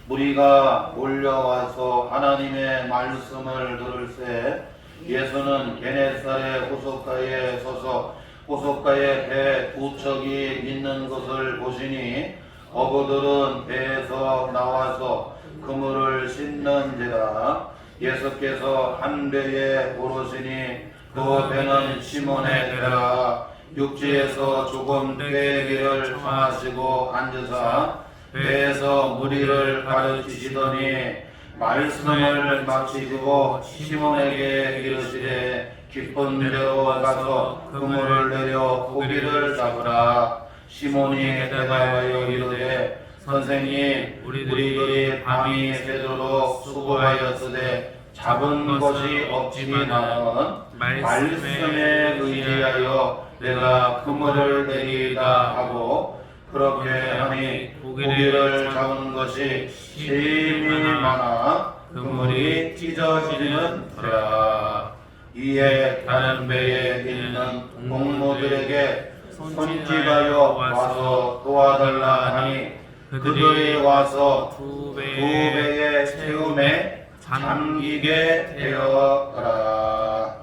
무리가 몰려와서 하나님의 말씀을 들을새 예수는 게네사렛 호숫가에 서서 호숫가에 배 두 척이 있는 것을 보시니 어부들은 배에서 나와서 그물을 씻는지라. 예수께서 한 배에 오르시니 그 배는 시몬의 배라. 육지에서 조금 떼기를 청하시고 앉으사 배에서 무리를 가르치시더니 말씀을 마치시고 시몬에게 이르시되 깊은 데로 가서 그물을 내려 고기를 잡으라. 시몬이 대답하여 이르되 선생님, 우리들이 밤이 새도록 수고하였으되 잡은 것이 없지만은 말씀에 의지하여 내가 그물을 내리다 하고 그렇게 하니 고기를 잡은 것이 심히 많아 그물이 찢어지는 터라. 이에 다른 배에 있는 동무들에게 손짓하여 와서 도와달라 하니 그들이 와서 두 배의 채움에 잠기게 되었더라.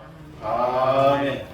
아멘.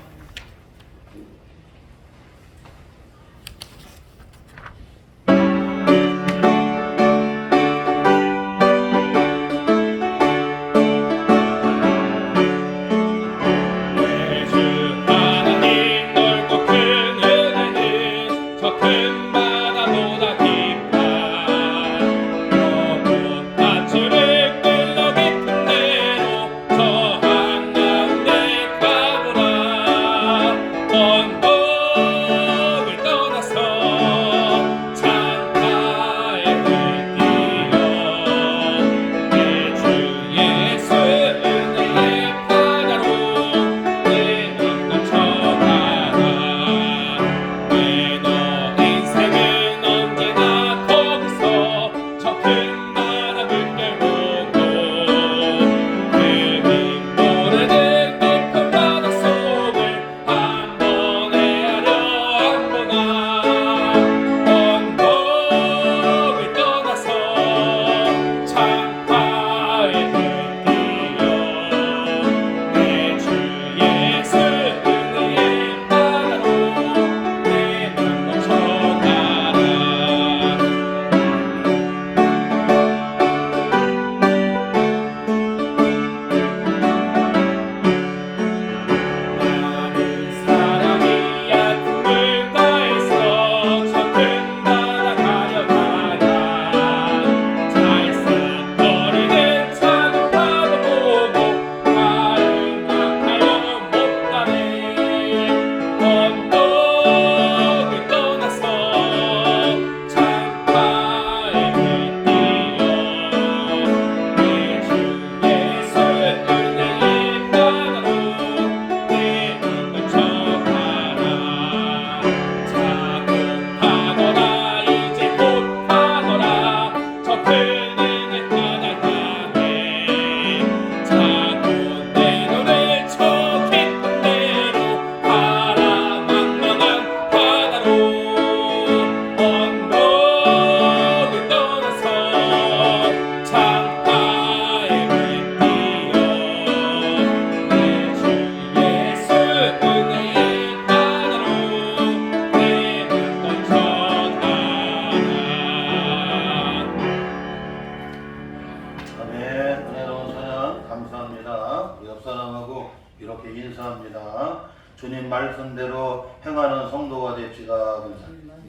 주님 말씀대로 행하는 성도가 됩시다.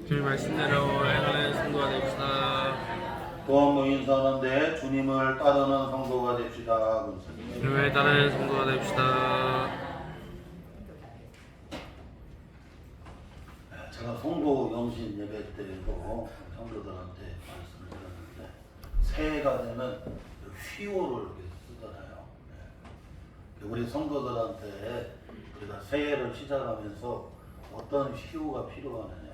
주님 말씀대로 행하는 성도가 됩시다. 또 인사하는데 주님을 따르는 성도가 됩시다. 주님을 따르는 성도가 됩시다. 제가 성도 영신 예배 때도 성도들한테 말씀드렸는데 새해가 되면 휘호를 이렇게 쓰잖아요. 우리 성도들한테 우리가 새해를 시작하면서 어떤 휘호가 필요하느냐.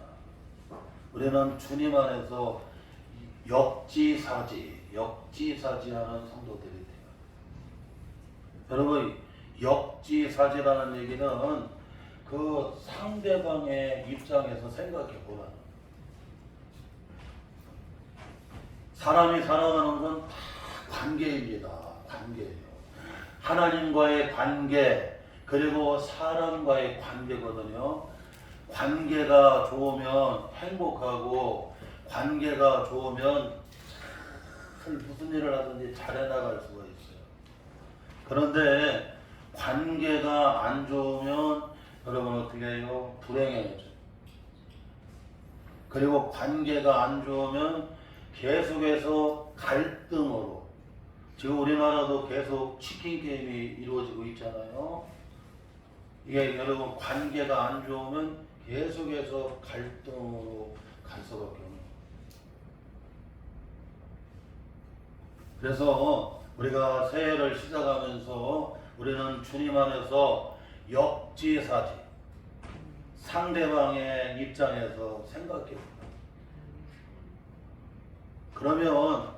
우리는 주님 안에서 역지사지하는 성도들이 돼요. 여러분, 역지사지라는 얘기는 그 상대방의 입장에서 생각해 보라는. 사람이 살아가는 건 다 관계입니다. 관계예요. 하나님과의 관계, 그리고 사람과의 관계거든요. 관계가 좋으면 행복하고, 관계가 좋으면 무슨 일을 하든지 잘해나갈 수가 있어요. 그런데 관계가 안 좋으면 여러분 어떻게 해요? 불행해져요. 그리고 관계가 안 좋으면 계속해서 갈등으로, 지금 우리나라도 계속 치킨 게임이 이루어지고 있잖아요. 이게 여러분 관계가 안 좋으면 계속해서 갈등으로 갈 수밖에 없는 거예요. 그래서 우리가 새해를 시작하면서 우리는 주님 안에서 역지사지, 상대방의 입장에서 생각해봅니다. 그러면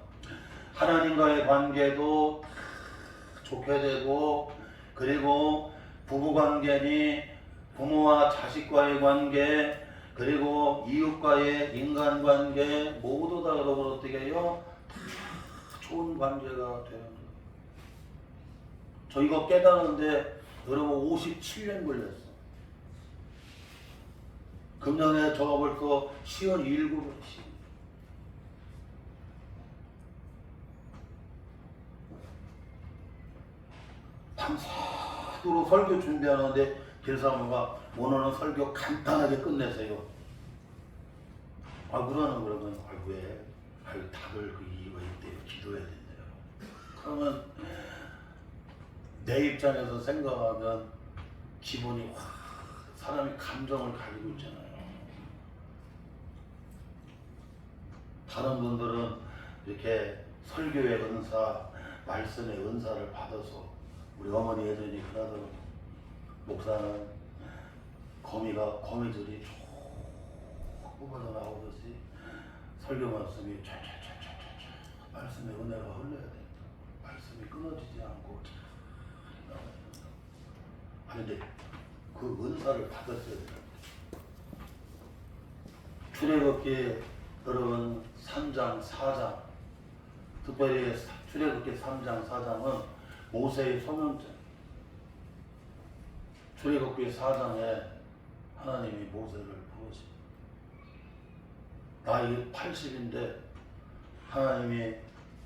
하나님과의 관계도 좋게 되고, 그리고 부부관계니 부모와 자식과의 관계, 그리고 이웃과의 인간관계 모두 다 여러분 어떻게 해요? 좋은 관계가 되는 거예요. 저 이거 깨달았는데 여러분 57년 걸렸어. 금년에 저가 벌써 10월 1일을 밤새도록 설교 준비하는데 길사모가 오늘은 설교 간단하게 끝내세요. 그러는 그러면 왜? 다들 그 이유가 있대요. 기도해야 된대요. 그러면 내 입장에서 생각하면 기분이 사람이 감정을 가지고 있잖아요. 다른 분들은 이렇게 설교의 은사, 말씀의 은사를 받아서, 우리 어머니 예전에 그러더라고요. 목사는 거미줄이 쭉 뽑아서 나오듯이 설교 말씀이 촤촤촤촤촤 말씀의 은혜가 흘러야 된다. 말씀이 끊어지지 않고 근데 그 은사를 받았어야 된다. 출애굽기 여러분 3장 4장, 특별히 출애굽기 3장 4장은 모세의 소명장. 출애굽기 4장에 하나님이 모세를 부르시. 나이 80인데 하나님이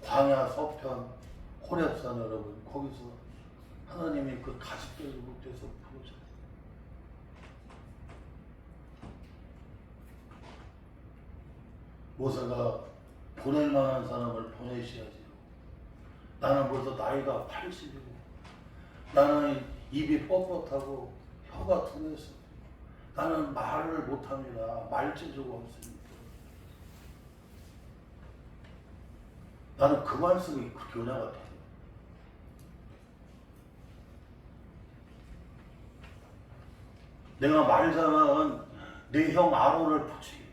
광야 서편 호렙산 여러분 거기서 하나님이 그 가시떨기 밑에서 부르셔. 모세가 보낼 만한 사람을 보내셔야지요. 나는 벌써 나이가 80이고 나는 입이 뻣뻣하고 혀가 둔해서 나는 말을 못합니다. 말재주가 없습니다. 나는 그 말씀이 그렇게 은혜 같아요. 내가 말 잘하는 내 형 아론을 붙이게,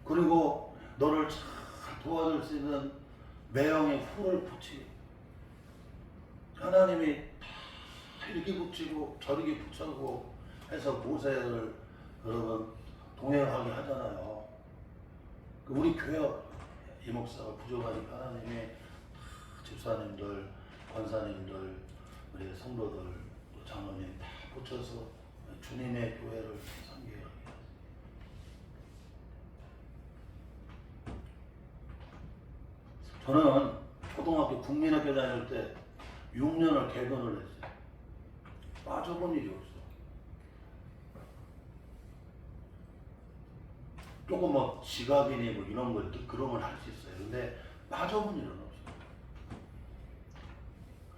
그리고 너를 잘 도와줄 수 있는 매형의 후를 붙이게. 하나님이 다 이렇게 붙이고 저렇게 붙여고 해서 모세를 여러분 동행하게 하잖아요. 우리 교회 이목사가 부족하니까 하나님이 집사님들, 권사님들, 우리 성도들, 또 장로님 다 붙여서 주님의 교회를 섬기게. 저는 초등학교 국민학교 다닐 때 6년을 개근을 했어요. 빠져본 일이 없어. 조금 뭐 지갑이니 뭐 이런 거 그런 걸 할 수 있어요. 근데 빠져본 일은 없어요.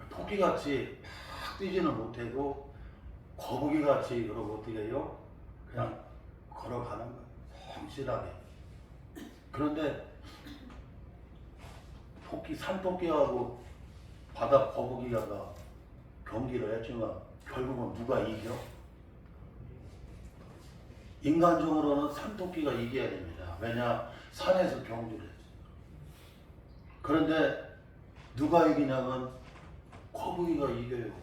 토끼같이 팍 뛰지는 못하고 거북이같이 그러고 어떻게 해요? 그냥 걸어가는 거예요. 성실하게. 그런데 산토끼하고 바다 거북이가 경기를 했지만 결국은 누가 이겨? 인간적으로는 산토끼가 이겨야 됩니다. 왜냐? 산에서 경주를 했어요. 그런데 누가 이기냐면 거북이가 이겨요.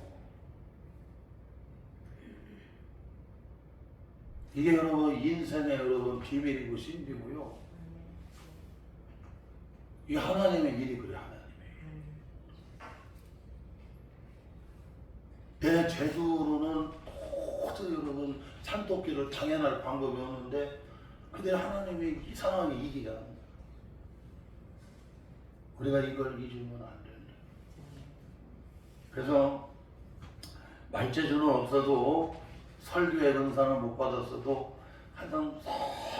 이게 여러분 인생의 여러분 비밀이고 신비고요. 이 하나님의 일이 그래. 하나님의 일. 내 죄수로는 도저히 여러분 산토끼를 당해낼 방법이 없는데 근데 하나님이 이상하게 이기게 합니다. 우리가 이걸 잊으면 안 된다. 그래서 말재주는 없어도 설교의 은사는 못 받았어도 항상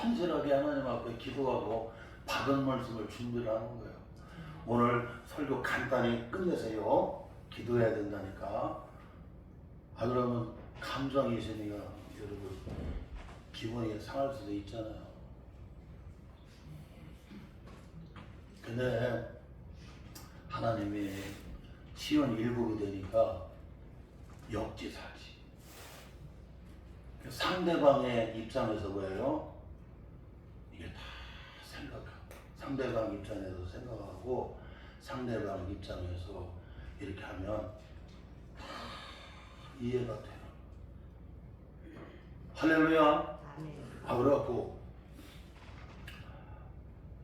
성실하게 하나님 앞에 기도하고 받은 말씀을 준비를 하는 거예요. 오늘 설교 간단히 끝내세요. 기도해야 된다니까. 아 그러면 감정이시니까 여러분 기분이 상할 수도 있잖아요. 근데 하나님이 시온 일국이 되니까 역지사지. 상대방의 입장에서 뭐예요? 이게 다 생각하고 상대방 입장에서 생각하고 상대방 입장에서 이렇게 하면 다 이해가 돼요. 할렐루야. 아 그래갖고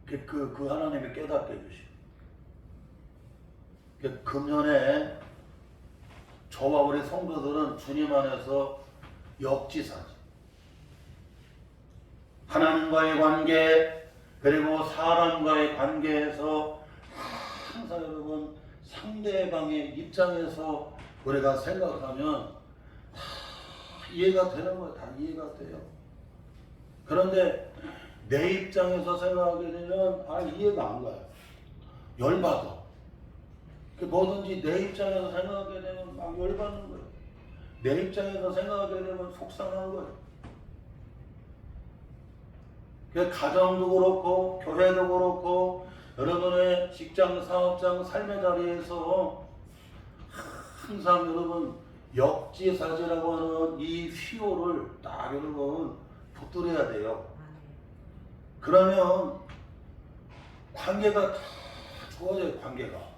그 하나님이 깨닫게 해주시고 금년에 저와 우리 성도들은 주님 안에서 역지사지. 하나님과의 관계 그리고 사람과의 관계에서 항상 여러분 상대방의 입장에서 우리가 생각하면 다 이해가 되는 거예요. 다 이해가 돼요. 그런데 내 입장에서 생각하게 되면 이해가 안 가요. 열받아. 뭐든지 내 입장에서 생각하게 되면 막 열받는 거예요. 내 입장에서 생각하게 되면 속상한 거예요. 가정도 그렇고 교회도 그렇고 여러분의 직장, 사업장, 삶의 자리에서 항상 여러분 역지사지라고 하는 이 휘호를 딱 여러분 붙들어야 돼요. 그러면 관계가 다 좋아져요. 관계가.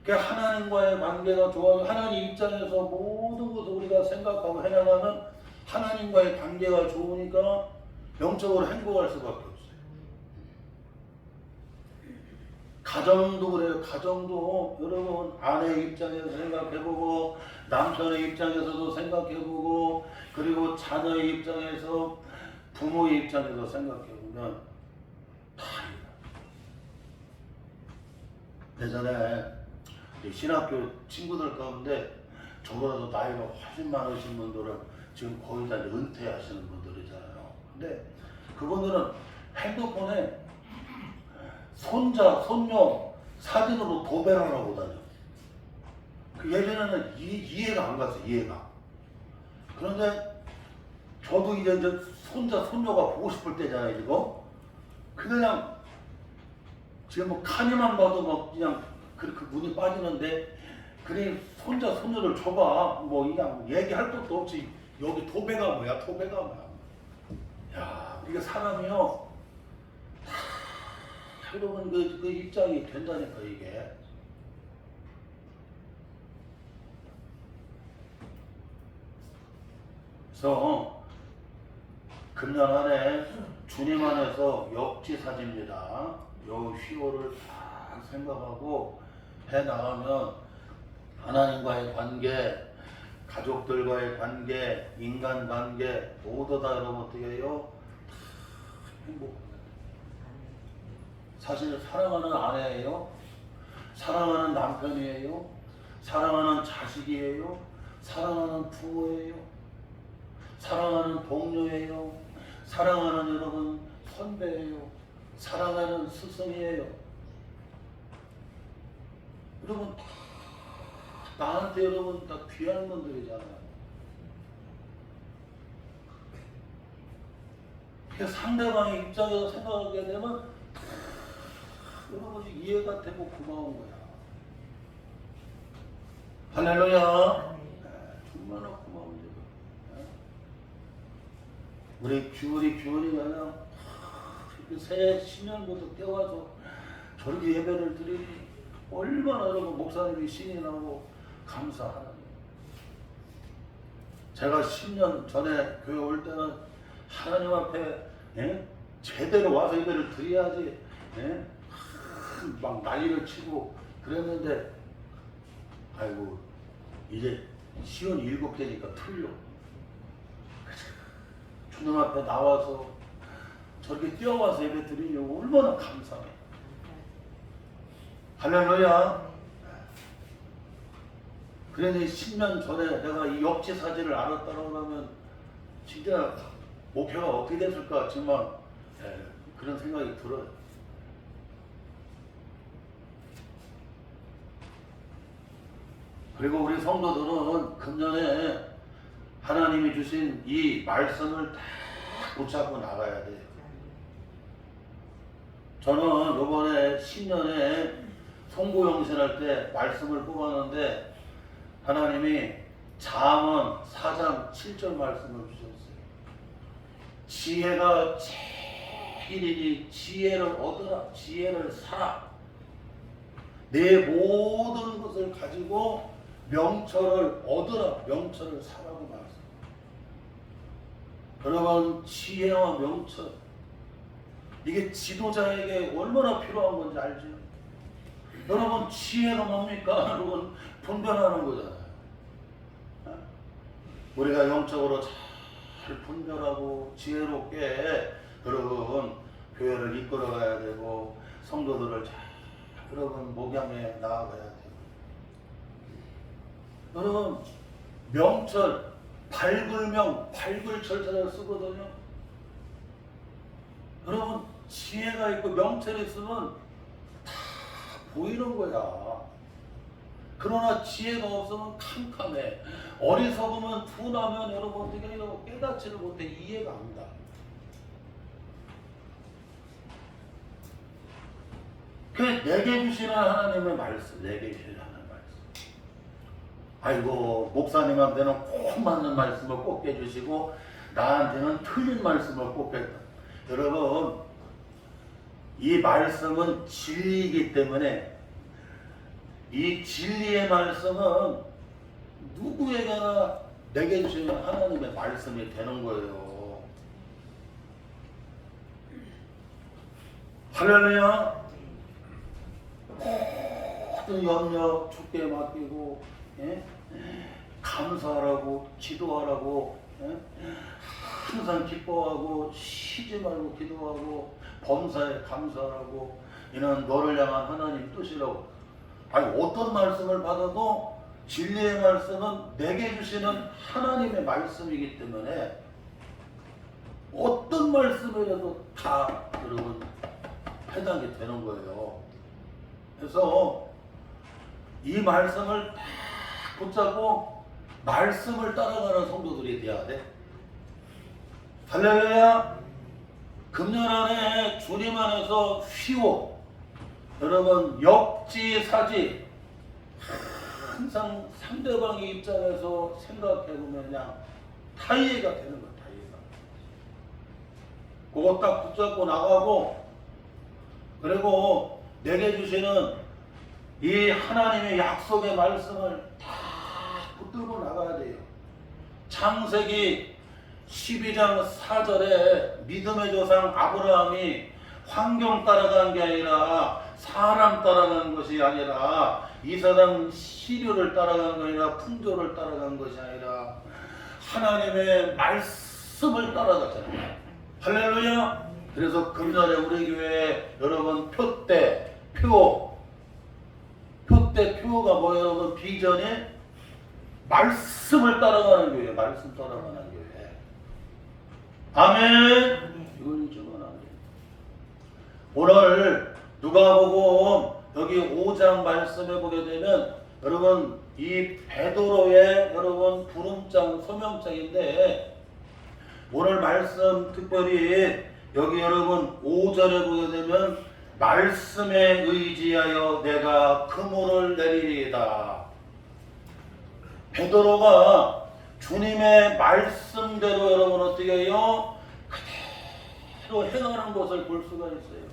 하나님과의 관계가 좋아져. 하나님 입장에서 모든 것을 우리가 생각하고 해나가면 하나님과의 관계가 좋으니까 영적으로 행복할 수밖에 없어요. 가정도 그래요. 가정도 여러분 아내 입장에서 생각해보고 남편의 입장에서도 생각해보고 그리고 자녀의 입장에서 부모의 입장에서 생각해보면 다 예전에 신학교 친구들 가운데 저보다도 나이가 훨씬 많으신 분들은 지금 거의 다 은퇴하시는 분들이잖아요. 근데 그분들은 핸드폰에 손자, 손녀 사진으로 도배를 하고 다녀. 예전에는 이해가 안 갔어요. 이해가. 그런데 저도 이제 손자, 손녀가 보고 싶을 때잖아요. 지금. 그냥 지금 뭐 카니만 봐도 막 그냥 그 눈이 빠지는데 그래 손자, 손녀를 줘봐. 뭐 그냥 얘기할 것도 없이 여기 도배가 뭐야? 도배가 뭐야? 야, 이게 사람이요. 여러분 그 입장이 된다니까 이게. 그래서 금년 안에 주님 안에서 역지사지입니다. 요 휘호를 딱 생각하고 해나가면 하나님과의 관계, 가족들과의 관계, 인간관계 모두 다 여러분 어떻게 해요? 다 행복합니다. 사실 사랑하는 아내예요? 사랑하는 남편이에요? 사랑하는 자식이에요? 사랑하는 부모예요? 사랑하는 동료예요? 사랑하는 여러분 선배예요? 사랑하는 스승이에요? 여러분 다 나한테 여러분 다 귀한 분들이잖아요. 상대방의 입장에서 생각하게 되면 여러분이 이해가 되고 고마운 거야. 할렐루야. 얼마나 고마운 거야. 우리 규은이 그냥 새 신년부터 깨워서 저렇게 예배를 드리니 얼마나 여러분 목사님이 신이 나고 감사하는. 제가 10년 전에 교회 올 때는 하나님 앞에 제대로 와서 예배를 드려야지 막 난리를 치고 그랬는데 아이고 이제 시온 7개니까 틀려. 주님 앞에 나와서 저렇게 뛰어와서 예배 드리려고 얼마나 감사해. 할렐루야. 그러니 10년 전에 내가 이 역지사지를 알았다고 하면 진짜 목표가 어떻게 됐을까 정말 그런 생각이 들어요. 그리고 우리 성도들은 금년에 하나님이 주신 이 말씀을 다 붙잡고 나가야 돼요. 저는 이번에 신년에 송구영신할 때 말씀을 뽑았는데 하나님이 잠언 4장 7절 말씀을 주셨어요. 지혜가 제일이니 지혜를 얻으라. 지혜를 사라. 내 모든 것을 가지고 명철을 얻으라. 명철을 사라고 말했어요. 여러분 지혜와 명철 이게 지도자에게 얼마나 필요한 건지 알죠? 여러분 지혜가 뭡니까? 여러분 분별하는 거잖아요. 우리가 영적으로 잘 분별하고 지혜롭게 여러분 교회를 이끌어가야 되고 성도들을 잘 여러분 목양에 나아가야 돼요. 여러분 명철 발굴명 발굴철자를 쓰거든요. 여러분 지혜가 있고 명철이 있으면 다 보이는 거야. 그러나 지혜가 없으면 캄캄해. 어리석으면 둔하면 여러분 어떻게 해요? 깨닫지를 못해. 이해가 안 가. 그 내게 주시는 하나님의 말씀, 내게 주시는 하나님의 말씀. 아이고 목사님한테는 꼭 맞는 말씀을 꼭 해주시고 나한테는 틀린 말씀을 꼭 했다. 여러분 이 말씀은 진리이기 때문에 이 진리의 말씀은 누구에게나 내게 주시는 하나님의 말씀이 되는 거예요. 할렐루야. 모든 염려 주께 맡기고 감사하라고 기도하라고 항상 기뻐하고 쉬지 말고 기도하고 범사에 감사하라고 이는 너를 향한 하나님 뜻이라고. 아니 어떤 말씀을 받아도 진리의 말씀은 내게 주시는 하나님의 말씀이기 때문에 어떤 말씀이라도 다 여러분 해당이 되는 거예요. 그래서 이 말씀을 다 붙잡고 말씀을 따라가는 성도들이 돼야 돼. 할렐루야. 금년 안에 주님 안에서 쉬워. 여러분 역지사지 항상 상대방의 입장에서 생각해보면 그냥 타이해가 되는 거야. 타이해가. 그거 딱 붙잡고 나가고 그리고 내게 주시는 이 하나님의 약속의 말씀을 다 붙들고 나가야 돼요. 창세기 12장 4절에 믿음의 조상 아브라함이 환경 따라간 게 아니라 사람 따라간 것이 아니라 이 사람 시류를 따라간 게 아니라 풍조를 따라간 것이 아니라 하나님의 말씀을 따라갔잖아요. 할렐루야. 그래서 금년에 우리 교회 여러분 표가 뭐예요? 여러분 비전이 말씀을 따라가는 교회. 말씀 따라가는 교회. 아멘. 이걸 잊으면 안 돼요. 오늘 누가복음 여기 5장 말씀해 보게 되면 여러분 이 베드로의 여러분 부름장 소명장인데 오늘 말씀 특별히 여기 여러분 5절에 보게 되면 말씀에 의지하여 내가 그물을 내리리이다. 베드로가 주님의 말씀대로 여러분 어떻게 해요? 그대로 행하는 것을 볼 수가 있어요.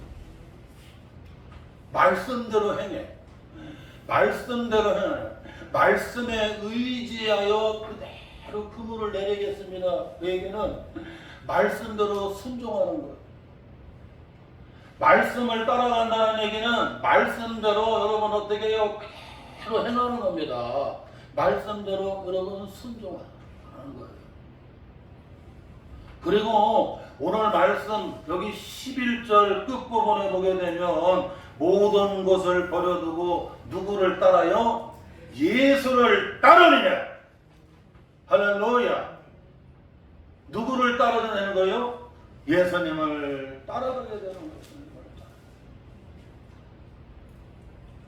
말씀대로 행해. 말씀대로 행해. 말씀에 의지하여 그대로 그물을 내리겠습니다. 그 얘기는 말씀대로 순종하는 거예요. 말씀을 따라간다는 얘기는 우리는 말씀대로 여러분 어떻게 해요? 그대로 행하는 겁니다. 말씀대로 여러분 순종하는 거예요. 그리고 오늘 말씀 여기 11절 끝부분에 보게 되면 모든 것을 버려두고 누구를 따라요? 예수를 따르느냐. 할렐루야. 누구를 따르야 되는 거예요? 예수님을 따라가게 되는 것입니다.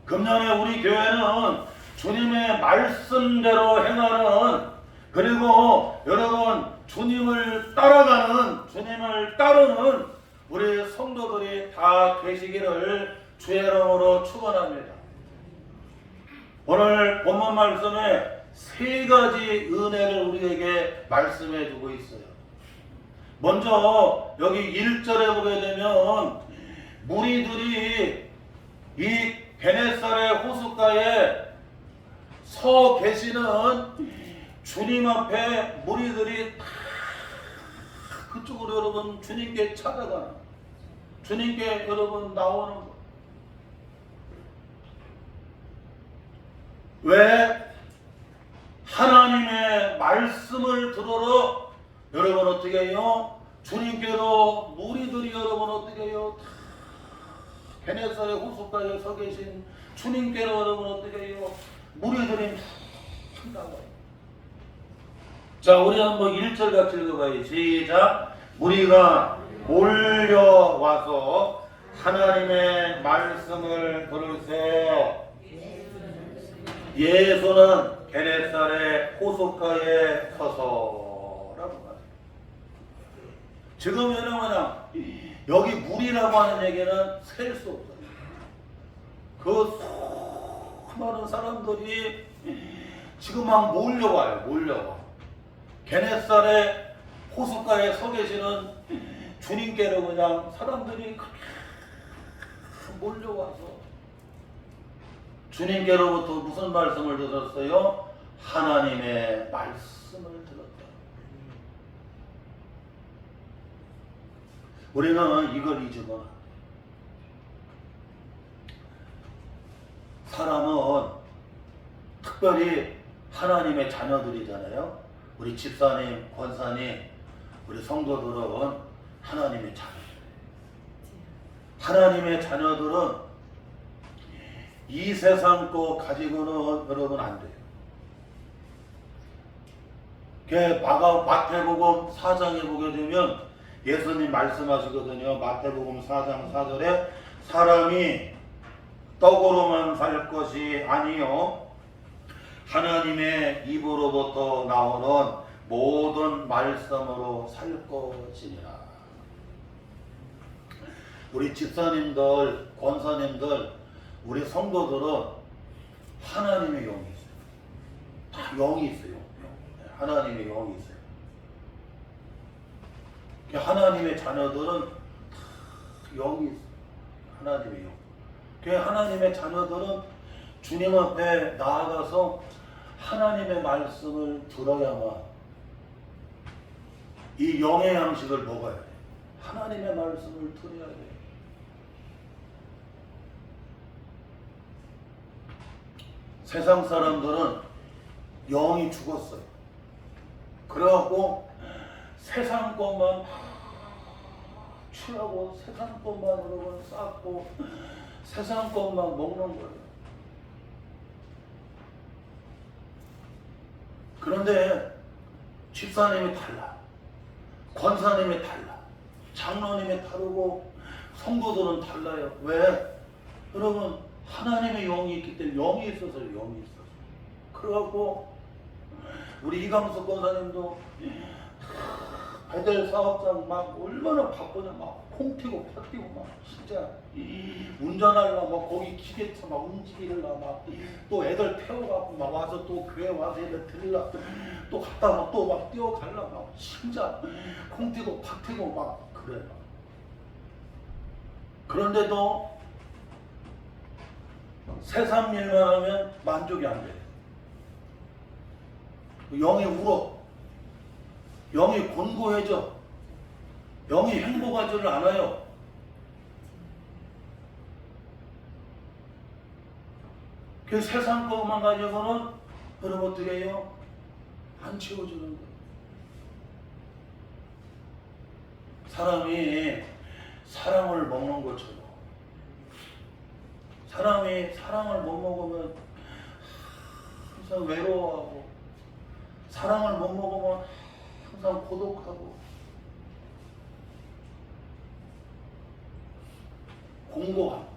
금년에 우리 교회는 주님의 말씀대로 행하는, 그리고 여러분 주님을 따라가는, 주님을 따르는 우리 성도들이 다 되시기를 주의 이름으로 축원합니다. 오늘 본문 말씀에 세 가지 은혜를 우리에게 말씀해 주고 있어요. 먼저 여기 1절에 보게 되면 무리들이 이 게네사렛 호숫가에 서 계시는 주님 앞에 무리들이 다 그쪽으로 여러분 주님께 찾아가는, 주님께 여러분 나오는 거. 왜? 하나님의 말씀을 들으러 여러분 어떻게 해요? 주님께로 무리들이 여러분 어떻게 해요? 게네사렛 호숫가에 서 계신 주님께로 여러분 어떻게 해요? 무리들이 나와요. 자, 우리 한번 1절 같이 읽어봐요. 시작. 무리가 몰려와서 하나님의 말씀을 들을새 예수는 게네사렛 호숫가에 서서라고 말해요. 지금 여러분 여기 무리라고 하는 얘기는 셀 수 없어요. 그 수많은 사람들이 지금 막 몰려와요. 몰려와. 게네사렛 호숫가에 서 계시는 주님께로 그냥 사람들이 몰려와서 주님께로부터 무슨 말씀을 들었어요? 하나님의 말씀을 들었다. 우리는 이걸 잊으면 안 돼. 사람은 특별히 하나님의 자녀들이잖아요. 우리 집사님, 권사님, 우리 성도들은 하나님의 자녀들. 하나님의 자녀들은 이 세상 거 가지고는 여러분 안 돼요. 마태복음 4장에 보게 되면 예수님 말씀하시거든요. 마태복음 4장 4절에 사람이 떡으로만 살 것이 아니요 하나님의 입으로부터 나오는 모든 말씀으로 살 것이니라. 우리 집사님들, 권사님들, 우리 성도들은 하나님의 영이 있어요. 다 영이 있어요. 하나님의 영이 있어요. 하나님의 자녀들은 다 영이 있어요. 하나님의 영. 하나님의 자녀들은 주님 앞에 나아가서 하나님의 말씀을 들어야만 이 영의 양식을 먹어야 돼. 하나님의 말씀을 들어야 돼. 세상 사람들은 영이 죽었어요. 그래갖고 세상 것만 취하고 세상 것만 여러분 쌓고 세상 것만 먹는 거예요. 그런데 집사님이 달라, 권사님이 달라, 장로님이 다르고 성도들은 달라요. 왜? 여러분 하나님의 영이 있기 때문에 영이 있어서 그래갖고 우리 이강수 권사님도 배달 사업장 막 얼마나 바쁘냐, 막 콩 튀고 팥 튀고 막 진짜 운전하려고 막 거기 기계차 막 움직이려고 막 또 애들 태워갖고 막 와서 또 교회 와서 애들 들으려 또 갔다 막 또 막 뛰어가려고 막 진짜 콩 튀고 팥 튀고 막 그래. 그런데도 세상 일만 하면 만족이 안 돼. 영이 울어. 영이 곤고해져. 영이 행복하지를 않아요. 그 세상 것만 가지고는 여러분 어떻게 해요? 안 채워주는 거예요. 사람이 사랑을 먹는 것처럼, 사람이 사랑을 못 먹으면 항상 외로워하고, 사랑을 못 먹으면 항상 고독하고, 공고하고,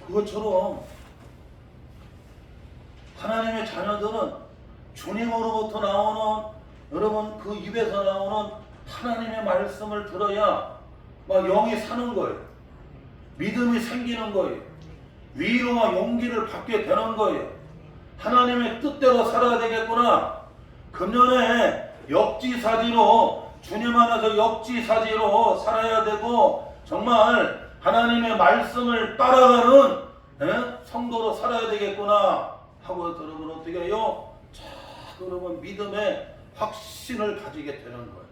그것처럼 하나님의 자녀들은 주님으로부터 나오는, 여러분 그 입에서 나오는 하나님의 말씀을 들어야 막 영이 사는 거예요. 믿음이 생기는 거예요. 위로와 용기를 받게 되는 거예요. 하나님의 뜻대로 살아야 되겠구나. 금년에 역지사지로, 주님 안에서 역지사지로 살아야 되고, 정말 하나님의 말씀을 따라가는 성도로 살아야 되겠구나 하고, 여러분 어떻게 해요? 자, 여러분 믿음의 확신을 가지게 되는 거예요.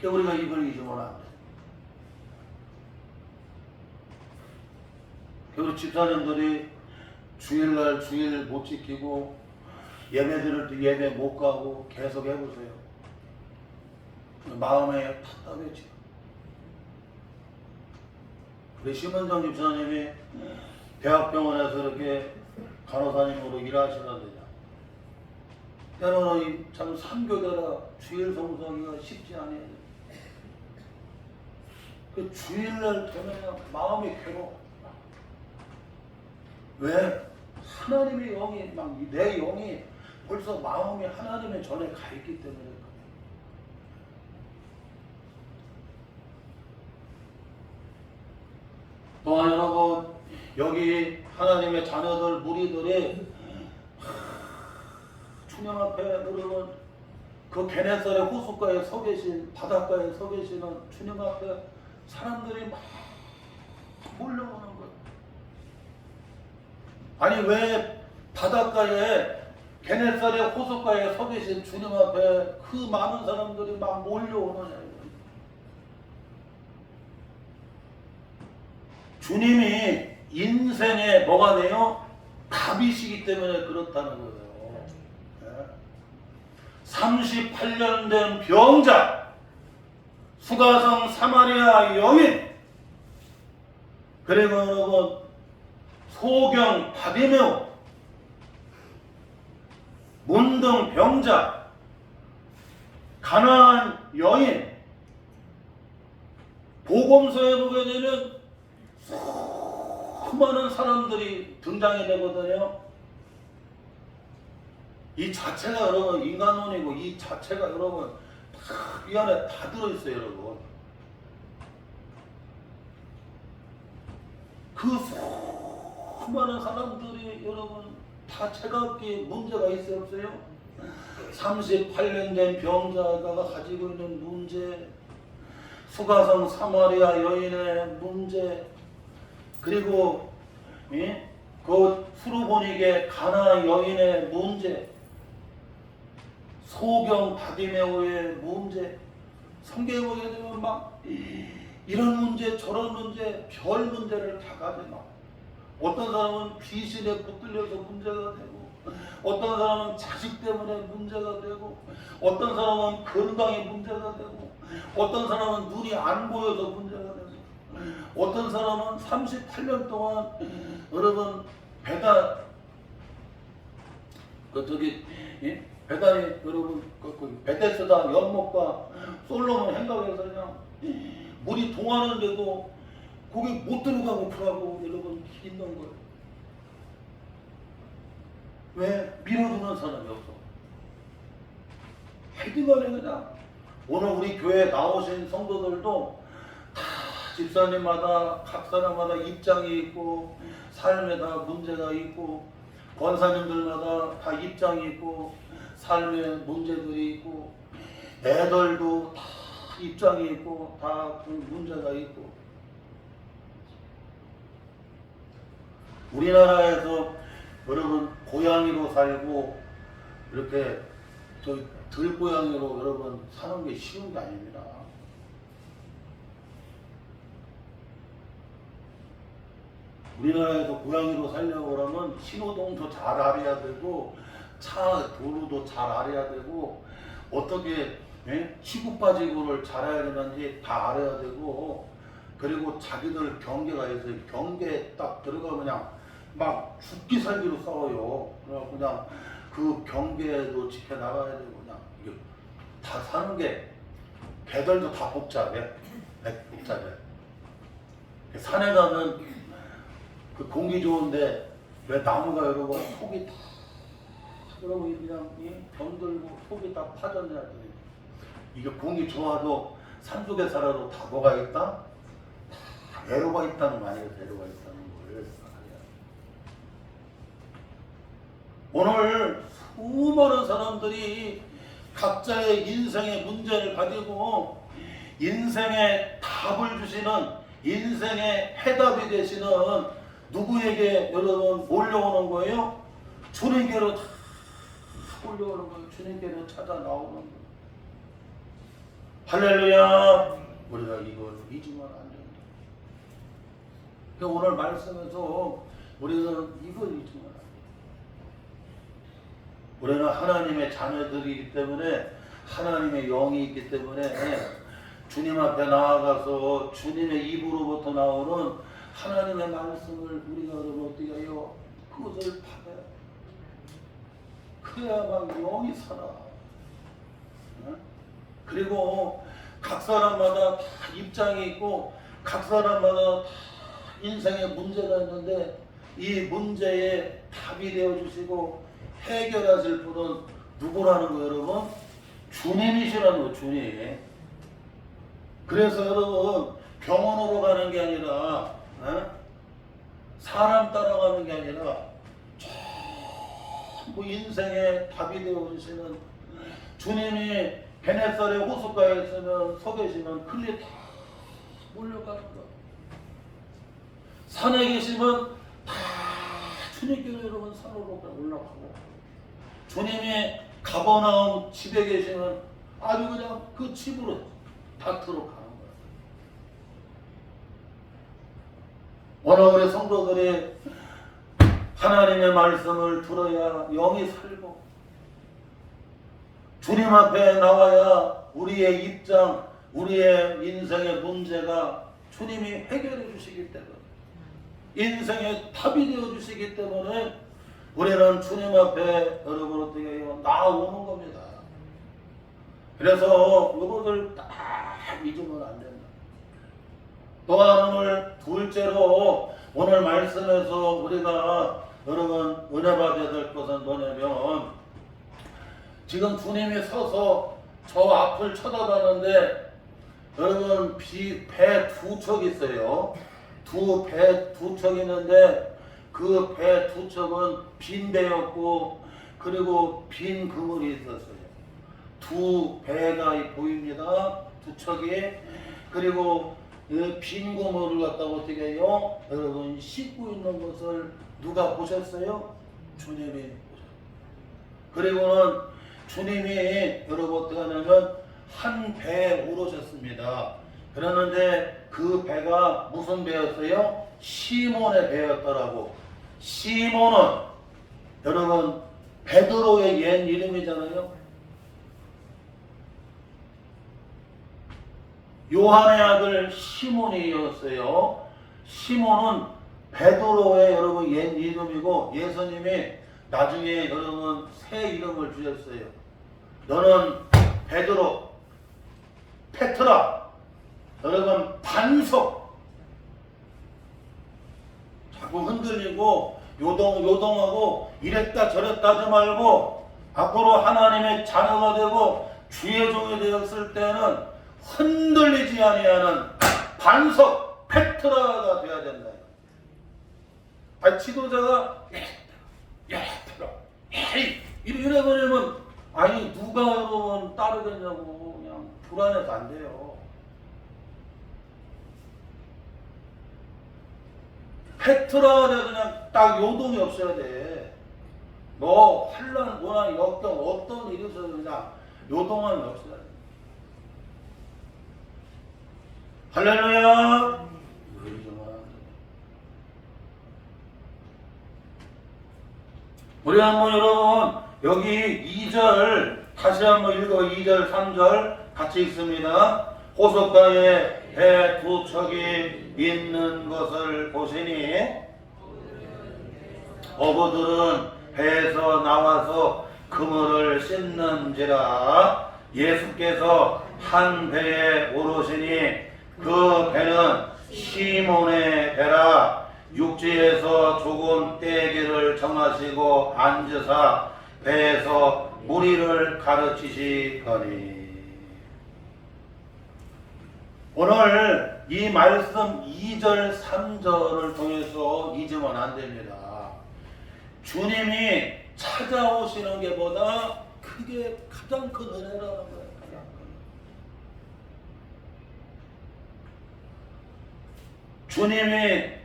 우리가 이걸 잊으면 안 돼. 우리 집사님들이 주일날 주일 못 지키고, 예배드릴 때 예배 못 가고 계속 해보세요. 마음에 답답해져. 우리 심은정 집사님이 대학병원에서 이렇게 간호사님으로 일하시는데요. 때로는 참 삼교대라 주일 성수하기가 쉽지 않아요. 그 주일날 되면 마음이 괴로워. 왜? 하나님의 영이 막 내 영이 벌써 마음이 하나님의 전에 가 있기 때문에. 또한 여러분, 여기 하나님의 자녀들 무리들이 주님 앞에, 여러분 그 게네사렛 호숫가에 서 계신, 바닷가에 서 계시는 주님 앞에 사람들이 막 몰려오는 거예요. 아니 왜 바닷가에, 게네사렛 호숫가에 서 계신 주님 앞에 그 많은 사람들이 막 몰려오느냐. 주님이 인생에 뭐가 돼요? 답이시기 때문에 그렇다는 거예요. 38년 된 병자, 수가성 사마리아 여인, 그리고 여러분 소경 바디메오, 문둥 병자, 가나안 여인, 복음서에 보게 되면 수많은 사람들이 등장이 되거든요. 이 자체가 여러분 인간론이고, 이 자체가 여러분 이 안에 다 들어있어요. 여러분 그 수많은 사람들이 여러분 다 제각기 문제가 있어요, 없어요? 38년 된 병자가 가지고 있는 문제, 수가성 사마리아 여인의 문제, 그리고 그 수르보니게 가나 여인의 문제, 소경 바디메오의 문제, 성경에 보게 되면 막 이런 문제 저런 문제 별 문제를 다 가지고, 어떤 사람은 귀신에 붙들려서 문제가 되고, 어떤 사람은 자식 때문에 문제가 되고, 어떤 사람은 건강에 문제가 되고, 어떤 사람은 눈이 안 보여서 문제가 되고, 어떤 사람은 38년 동안 여러분 배달 배달이 여러분 베데스다 연못과 솔로몬 행각에서 그냥 물이 동하는데도 거기 못 들어가고 그러고 여러분 있는 거예요. 왜? 밀어주는 사람이 없어. 하여튼간에 그냥 오늘 우리 교회에 나오신 성도들도 다 집사님마다 각 사람마다 입장이 있고, 삶에 다 문제가 있고, 권사님들마다 다 입장이 있고, 삶에 문제들이 있고, 애들도 다 입장이 있고, 다 그 문제가 있고. 우리나라에서 여러분 고양이로 살고 이렇게 들고양이로 여러분 사는 게 쉬운 게 아닙니다. 우리나라에서 고양이로 살려고 그러면 신호등도 잘 알아야 되고 차 도로도 잘 알아야 되고 어떻게 치고 빠지고를 잘 알아야 되는지 다 알아야 되고 그리고 자기들 경계가 있어요. 경계에 딱 들어가면 그냥 막 죽기 살기로 싸워요. 그냥 그 경계도 지켜나가야 되고 그냥 이게 다 사는 게 개들도 다 복잡해. 복잡해. 산에 가면 그 공기 좋은데 왜 나무가 여러분 속이 다 여러분 그냥 병들고 속이 다 파졌냐 이게 공기 좋아도 산속에 살아도 다 뭐가 있다? 다 애로가 있다는 거 아니에요. 애로가 있다는 걸 오늘 수많은 사람들이 각자의 인생의 문제를 가지고 인생의 답을 주시는 인생의 해답이 되시는 누구에게 여러분 몰려오는 거예요? 주님께로 다 몰려오는 거예요. 주님께로 찾아 나오는 거예요. 할렐루야. 우리가 이걸 잊으면 안 된다. 오늘 말씀에서 우리는 이걸 잊으면 안 된다. 우리는 하나님의 자녀들이기 때문에 하나님의 영이 있기 때문에 주님 앞에 나아가서 주님의 입으로부터 나오는 하나님의 말씀을 우리가 어떻게 해요? 그것을 받아야 그래야만 영이 살아. 그리고 각 사람마다 다 입장이 있고 각 사람마다 다 인생의 문제가 있는데 이 문제에 답이 되어주시고 해결하실 분은 누구라는 거예요, 여러분? 주님이시라는 거예요, 주님. 그래서 여러분 병원으로 가는 게 아니라 사람 따라가는 게 아니라 전부 인생에 답이 되어주시는 주님이 베네살의 호숫가에 있으면 서 계시면 클리 다 몰려가는 거. 산에 계시면 다 주님께로 여러분 산으로 올라가고 주님이 가버나움 집에 계시면 아주 그냥 그 집으로 밭으로 가는 거예요. 오늘 우리 성도들이 하나님의 말씀을 들어야 영이 살고 주님 앞에 나와야 우리의 입장, 우리의 인생의 문제가 주님이 해결해 주시기 때문에 인생의 답이 되어 주시기 때문에 우리는 주님 앞에 여러분 어떻게 해요? 나오는 겁니다. 그래서 이것을 딱 잊으면 안 된다. 또한 오늘 둘째로 오늘 말씀에서 우리가 여러분 은혜 받아야 될 것은 뭐냐면 지금 주님이 서서 저 앞을 쳐다봤는데 여러분 배 두 척 있어요. 배 두 척 있는데 그 배 두 척은 빈 배였고 그리고 빈 그물이 있었어요. 두 배가 보입니다. 두 척이. 그리고 빈 그물을 갖다가 어떻게 해요? 여러분 씻고 있는 것을 누가 보셨어요? 주님이 보셨어요. 그리고는 주님이 여러분 어떻게 하냐면 한 배에 오르셨습니다. 그러는데 그 배가 무슨 배였어요? 시몬의 배였더라고. 시몬은 여러분 베드로의 옛 이름이잖아요. 요한의 아들 시몬이었어요. 시몬은 베드로의 여러분 옛 이름이고 예수님이 나중에 여러분 새 이름을 주셨어요. 너는 베드로, 페트라, 여러분 반석. 자꾸 흔들리고 요동하고 이랬다 저랬다 하지 말고 앞으로 하나님의 자녀가 되고 주의 종이 되었을 때는 흔들리지 아니하는 반석 페트라가 되어야 된다. 아니 지도자가 이래 버리면 아니 누가 여러분 따르겠냐고 그냥 불안해서 안 돼요. 페트라가 돼서 그냥 딱 요동이 없어야 돼. 너 환란 뭐나 역경 어떤 일이 있어도 그냥 요동함이 없어야 돼. 할렐루야. 우리 한번 여러분 여기 2절 다시 한번 읽어. 2절 3절 같이 읽습니다. 호숫가에 배 두 척이 있는 것을 보시니 어부들은 배에서 나와서 그물을 씻는지라. 예수께서 한 배에 오르시니 그 배는 시몬의 배라. 육지에서 조금 떼기를 정하시고 앉으사 배에서 무리를 가르치시더니. 오늘 이 말씀 2절 3절을 통해서 잊으면 안 됩니다. 주님이 찾아오시는 게보다 그게 가장 큰 은혜라는 거예요. 가장 큰. 주님이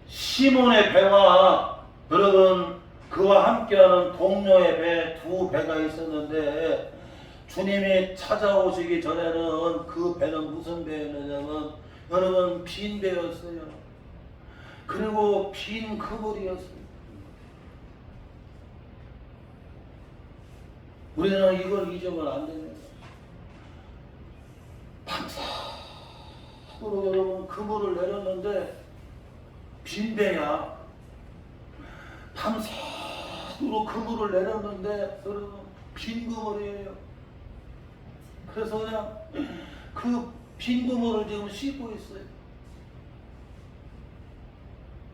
시몬의 배와 여러분 그와 함께하는 동료의 배, 두 배가 있었는데 주님이 찾아오시기 전에는 그 배는 무슨 배였느냐면 여러분 빈 배였어요. 그리고 빈 그물이었어요. 우리는 이걸 잊으면 안 됩니다. 밤새도록 여러분 그물을 내렸는데 빈 배야. 밤새도록 그물을 내렸는데 여러분 빈 그물이에요. 그래서 그냥 그 빈 그물을 지금 씻고 있어요.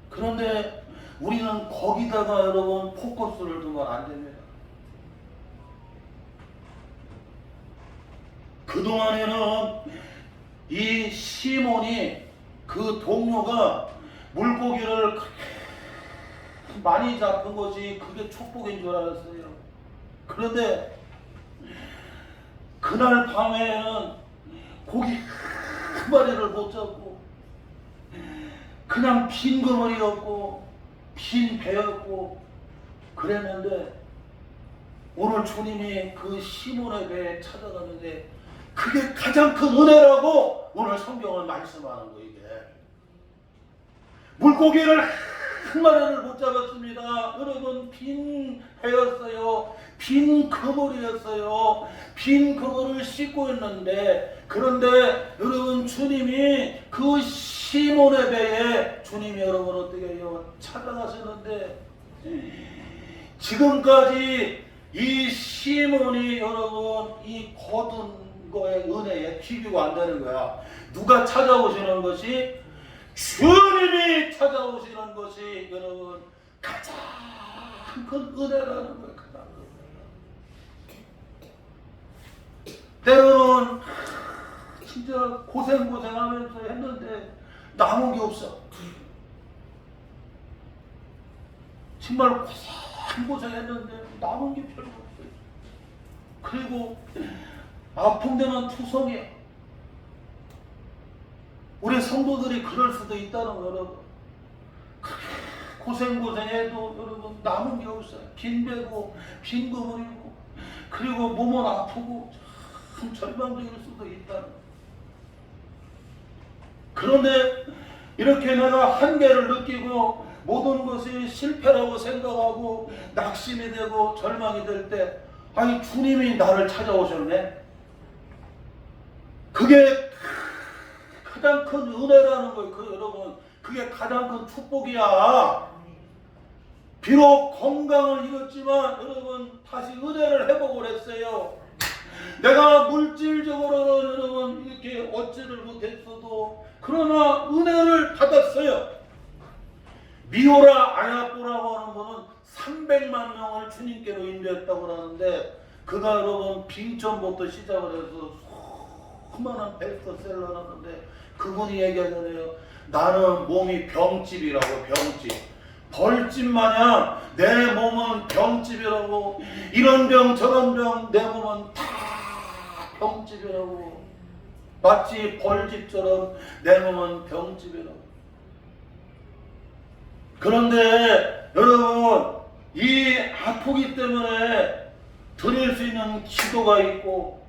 그런데 우리는 거기다가 여러분 포커스를 두면 안 됩니다. 그동안에는 이 시몬이 그 동료가 물고기를 많이 잡은 것이 그게 축복인 줄 알았어요. 그런데 그날 밤에는 고기 한 마리를 못 잡고 그냥 빈 그물이었고 빈 배였고 그랬는데 오늘 주님이 그 시몬의 배에 찾아가는데 그게 가장 큰 은혜라고 오늘 성경은 말씀하는 거예요. 이게 물고기를 한 마리를 못 잡았습니다. 여러분 빈 배였어요. 빈 그물이었어요. 빈 그물을 씻고 있는데 그런데 여러분 주님이 그 시몬의 배에 주님이 여러분 어떻게 해요? 찾아가시는데 지금까지 이 시몬이 여러분 이 거둔 거의 은혜에 비교가 안 되는 거야. 누가 찾아오시는 것이 주님이 찾아오시는 것이 여러분 가장 큰 은혜라는 거예요. 때로는 진짜 고생하면서 했는데 남은 게 없어. 정말 고생했는데 남은 게 별로 없어요. 그리고 아픈 데는 투성이야. 우리 성도들이 그럴 수도 있다는 거 여러분. 고생해도 여러분 남은 게 없어요. 빈 배고 빈 그물이고 그리고 몸은 아프고 참 절망적일 수도 있다는 거. 그런데 이렇게 내가 한계를 느끼고 모든 것이 실패라고 생각하고 낙심이 되고 절망이 될 때 아니 주님이 나를 찾아오셨네. 그게 가장 큰 은혜라는 거예요. 그 여러분 그게 가장 큰 축복이야. 비록 건강을 잃었지만 여러분 다시 은혜를 회복을 했어요. 내가 물질적으로는 여러분 이렇게 얻지를 못했어도 그러나 은혜를 받았어요. 미호라 아야코라고 하는 분은 300만 명을 주님께로 인도했다고 하는데 그가 여러분 빙천부터 시작을 해서 수많은 베스트셀러를 하는데 그분이 얘기하잖아요. 나는 몸이 병집이라고. 병집. 벌집 마냥 내 몸은 병집이라고. 이런 병 저런 병 내 몸은 다 병집이라고. 마치 벌집처럼 내 몸은 병집이라고. 그런데 여러분 이 아프기 때문에 드릴 수 있는 기도가 있고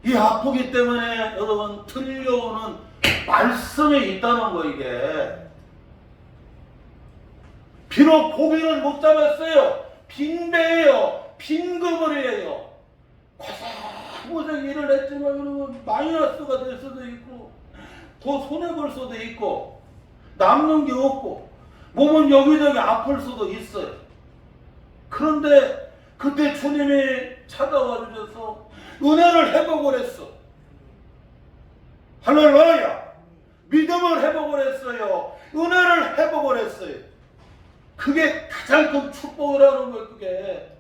이 아프기 때문에 여러분 들려오는 말씀이 있다는 거. 이게 비록 고기는 못 잡았어요. 빈배예요. 빈거벌이에요. 고생 일을 했지만 여러분 마이너스가 될 수도 있고 더 손해볼 수도 있고 남는 게 없고 몸은 여기저기 아플 수도 있어요. 그런데 그때 주님이 찾아와 주셔서 은혜를 회복을 했어. 할렐루야. 믿음을 회복을 했어요. 은혜를 회복을 했어요. 그게 가장 큰 축복이라는 거예요. 그게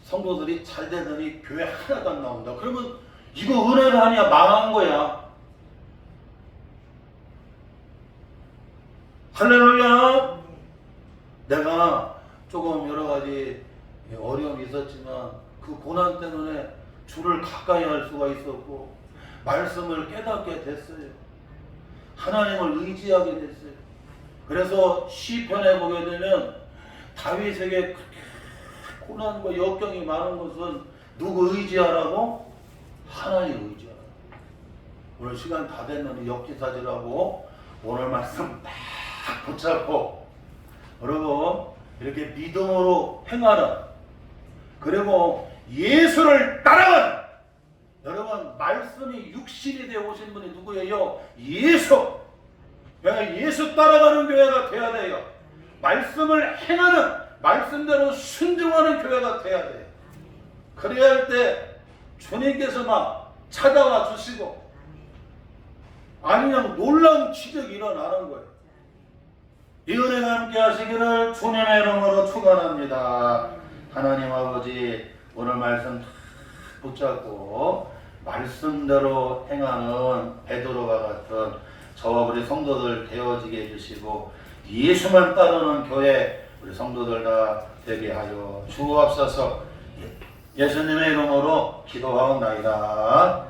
성도들이 잘 되더니 교회 하나도 안 나온다. 그러면 이거 은혜를 하냐 망한 거야. 할렐루야. 내가 조금 여러 가지 어려움이 있었지만 그 고난 때문에 주를 가까이 할 수가 있었고 말씀을 깨닫게 됐어요. 하나님을 의지하게 됐어요. 그래서 시편에 보게 되면 다윗에게 고난과 역경이 많은 것은 누구 의지하라고? 하나님 의지하라고. 오늘 시간 다 됐는데 역지사지라고 오늘 말씀 딱 붙잡고 여러분 이렇게 믿음으로 행하는 그리고 예수를 따라가는 여러분 말씀이 육신이 되어 오신 분이 누구예요? 예수. 내가 예수 따라가는 교회가 돼야 돼요. 말씀을 행하는 말씀대로 순종하는 교회가 돼야 돼요. 그래야 할 때 주님께서 막 찾아와 주시고 아니면 놀라운 기적이 일어나는 거예요. 이 은혜가 함께 하시기를 주님의 이름으로 축원합니다. 하나님 아버지 오늘 말씀 붙잡고 말씀대로 행하는 베드로와 같은 저와 우리 성도들 되어지게 해주시고 예수만 따르는 교회 우리 성도들 다 되게 하여 주옵소서. 예수님의 이름으로 기도하옵나이다.